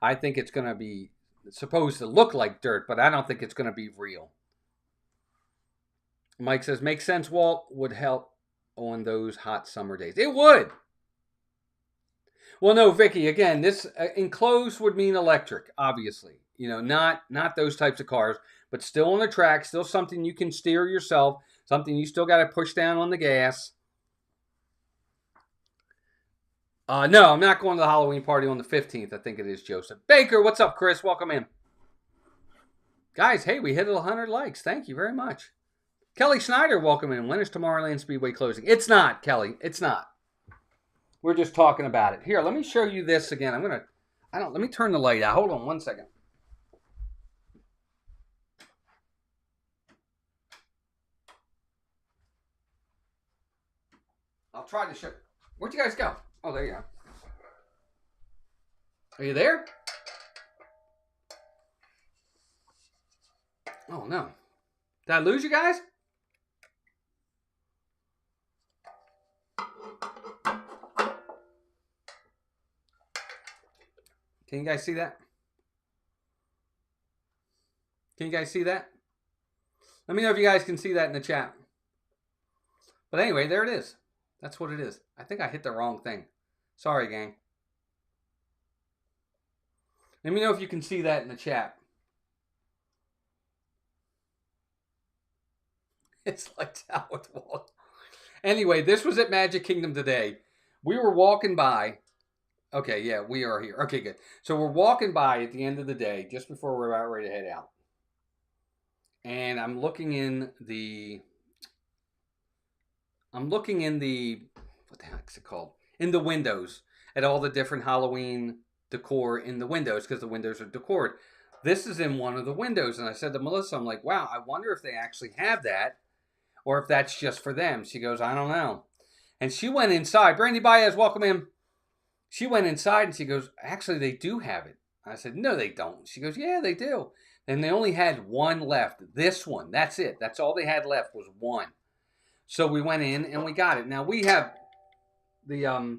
I think it's going to be supposed to look like dirt, but I don't think it's going to be real. Mike says, makes sense, Walt. Would help on those hot summer days. It would. Well, no, Vicky, again, this enclosed would mean electric, obviously. Not those types of cars, but still on the track, still something you can steer yourself, something you still got to push down on the gas. No, I'm not going to the Halloween party on the 15th. I think it is Joseph. Baker, what's up, Chris? Welcome in. Guys, hey, we hit 100 likes. Thank you very much. Kelly Snyder, welcome in. When is Tomorrowland Speedway closing? It's not, Kelly. It's not. We're just talking about it. Here, let me show you this again. Let me turn the light out. Hold on one second. I'll try to show. Where'd you guys go? Oh, there you are. Are you there? Oh, no. Did I lose you guys? Can you guys see that? Can you guys see that? Let me know if you guys can see that in the chat. But anyway, there it is. That's what it is. I think I hit the wrong thing. Sorry, gang. Let me know if you can see that in the chat. It's like out with Walt. Anyway, this was at Magic Kingdom today. We were walking by. Okay, yeah, we are here. Okay, good. So we're walking by at the end of the day, just before we're about ready to head out. And I'm looking in the I'm looking in the, what the heck's it called? In the windows at all the different Halloween decor in the windows because the windows are decored. This is in one of the windows, and I said to Melissa, I'm like, wow, I wonder if they actually have that or if that's just for them. She goes, I don't know. And she went inside. Brandy Baez, welcome in. She went inside and she goes, actually, they do have it. I said, no, they don't. She goes, yeah, they do. And they only had one left. This one. That's it. That's all they had left was one. So we went in and we got it. Now we have the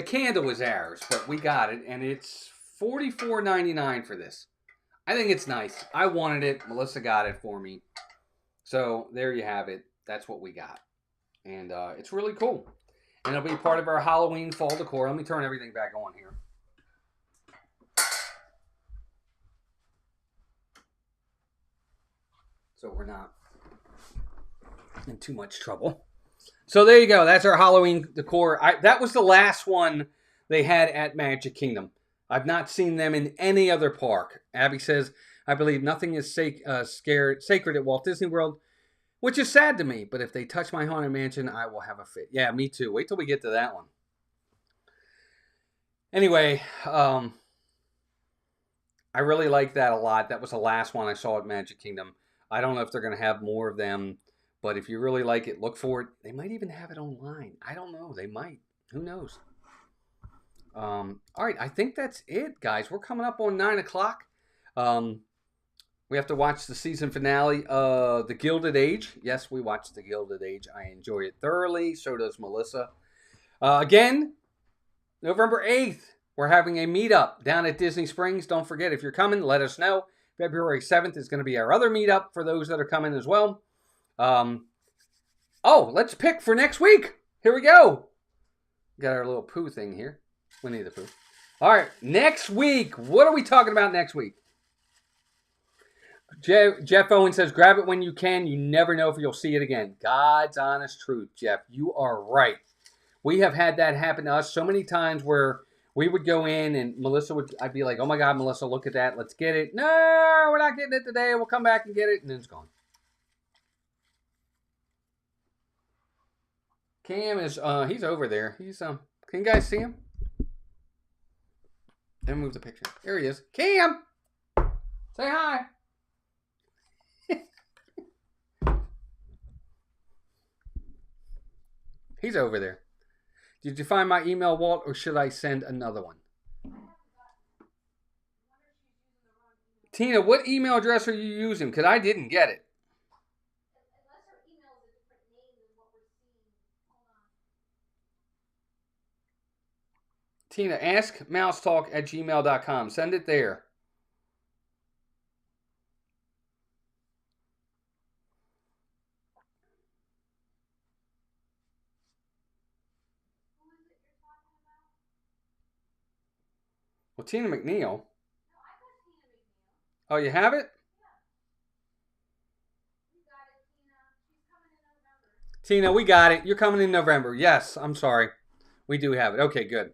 candle is ours, but we got it, and it's $44.99 for this. I think it's nice. I wanted it. Melissa got it for me. So there you have it. That's what we got. And it's really cool. And it'll be part of our Halloween fall decor. Let me turn everything back on here. So we're not in too much trouble. So there you go. That's our Halloween decor. That was the last one they had at Magic Kingdom. I've not seen them in any other park. Abby says, I believe nothing is sacred at Walt Disney World, which is sad to me. But if they touch my Haunted Mansion, I will have a fit. Yeah, me too. Wait till we get to that one. Anyway, I really like that a lot. That was the last one I saw at Magic Kingdom. I don't know if they're going to have more of them. But if you really like it, look for it. They might even have it online. I don't know. They might. Who knows? All right. I think that's it, guys. We're coming up on 9 o'clock. We have to watch the season finale of The Gilded Age. Yes, we watched The Gilded Age. I enjoy it thoroughly. So does Melissa. Again, November 8th, we're having a meetup down at Disney Springs. Don't forget, if you're coming, let us know. February 7th is going to be our other meetup for those that are coming as well. Let's pick for next week. Here we go. Got our little poo thing here. Winnie the Pooh. All right, next week. What are we talking about next week? Jeff Owen says, grab it when you can. You never know if you'll see it again. God's honest truth, Jeff. You are right. We have had that happen to us so many times where we would go in and I'd be like, oh my God, Melissa, look at that. Let's get it. No, we're not getting it today. We'll come back and get it. And then it's gone. Cam is, he's over there. He's, can you guys see him? And move the picture. There he is. Cam! Say hi. He's over there. Did you find my email, Walt, or should I send another one? Tina, what email address are you using? Because I didn't get it. Tina, askmousetalk@gmail.com. Send it there. Well, Tina McNeil. Oh, you have it? Tina, we got it. You're coming in November. Yes, I'm sorry. We do have it. Okay, good.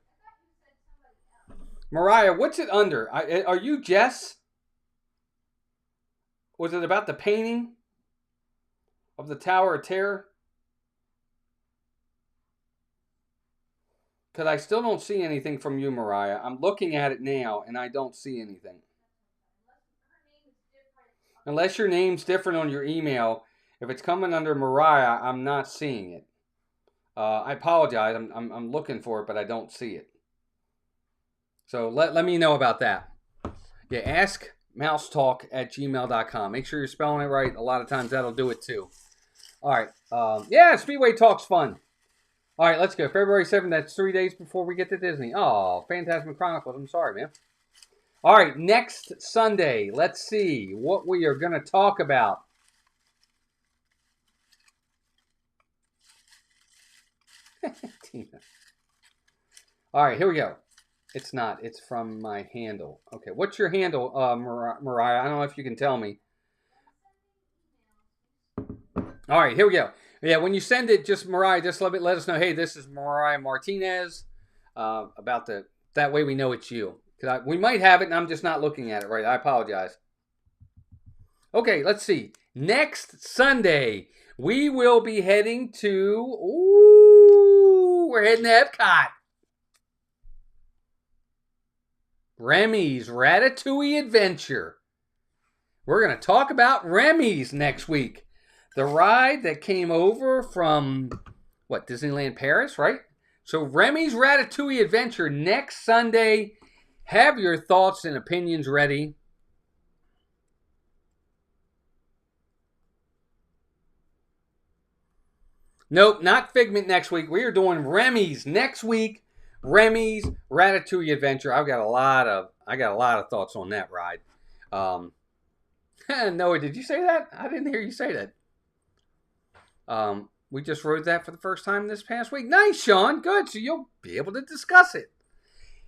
Mariah, what's it under? Are you Jess? Was it about the painting of the Tower of Terror? Because I still don't see anything from you, Mariah. I'm looking at it now, and I don't see anything. Unless your name's different on your email. If it's coming under Mariah, I'm not seeing it. I apologize. I'm looking for it, but I don't see it. So let me know about that. Yeah, askmousetalk@gmail.com. Make sure you're spelling it right. A lot of times that'll do it too. All right. Yeah, Speedway Talk's fun. All right, let's go. February 7th, that's 3 days before we get to Disney. Oh, Phantasmic Chronicles. I'm sorry, man. All right, next Sunday, let's see what we are going to talk about. Tina. All right, here we go. It's not. It's from my handle. Okay, what's your handle, Mariah? I don't know if you can tell me. All right, here we go. Yeah, when you send it, just Mariah, just let us know. Hey, this is Mariah Martinez. About that way we know it's you. We might have it, and I'm just not looking at it right. I apologize. Okay, let's see. Next Sunday, we will be heading to... Ooh, we're heading to Epcot. Remy's Ratatouille Adventure. We're going to talk about Remy's next week. The ride that came over from, what, Disneyland Paris, right? So Remy's Ratatouille Adventure next Sunday. Have your thoughts and opinions ready. Nope, not Figment next week. We are doing Remy's next week. Remy's Ratatouille Adventure. I got a lot of thoughts on that ride. Noah, did you say that? I didn't hear you say that. We just rode that for the first time this past week. Nice, Sean. Good. So you'll be able to discuss it.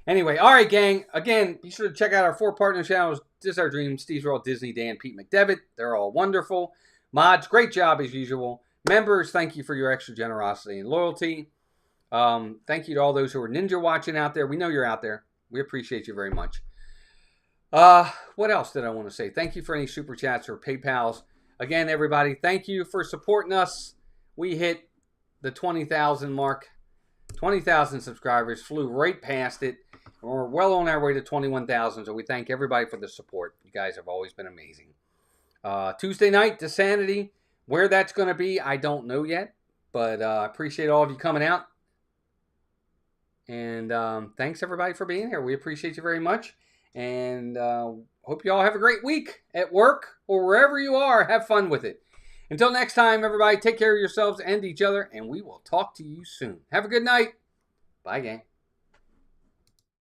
Anyway, all right, gang. Again, be sure to check out our 4 partner channels. This is Our Dream, Steve's World, Disney, Dan, Pete McDevitt. They're all wonderful. Mods, great job as usual. Members, thank you for your extra generosity and loyalty. Thank you to all those who are Ninja watching out there. We know you're out there. We appreciate you very much. What else did I want to say? Thank you for any super chats or PayPals. Again, everybody, thank you for supporting us. We hit the 20,000 mark. 20,000 subscribers, flew right past it. We're well on our way to 21,000, so we thank everybody for the support. You guys have always been amazing. Tuesday night, Desanity. Where that's going to be, I don't know yet. But I appreciate all of you coming out. And thanks, everybody, for being here. We appreciate you very much. And hope you all have a great week at work or wherever you are. Have fun with it. Until next time, everybody, take care of yourselves and each other. And we will talk to you soon. Have a good night. Bye, gang.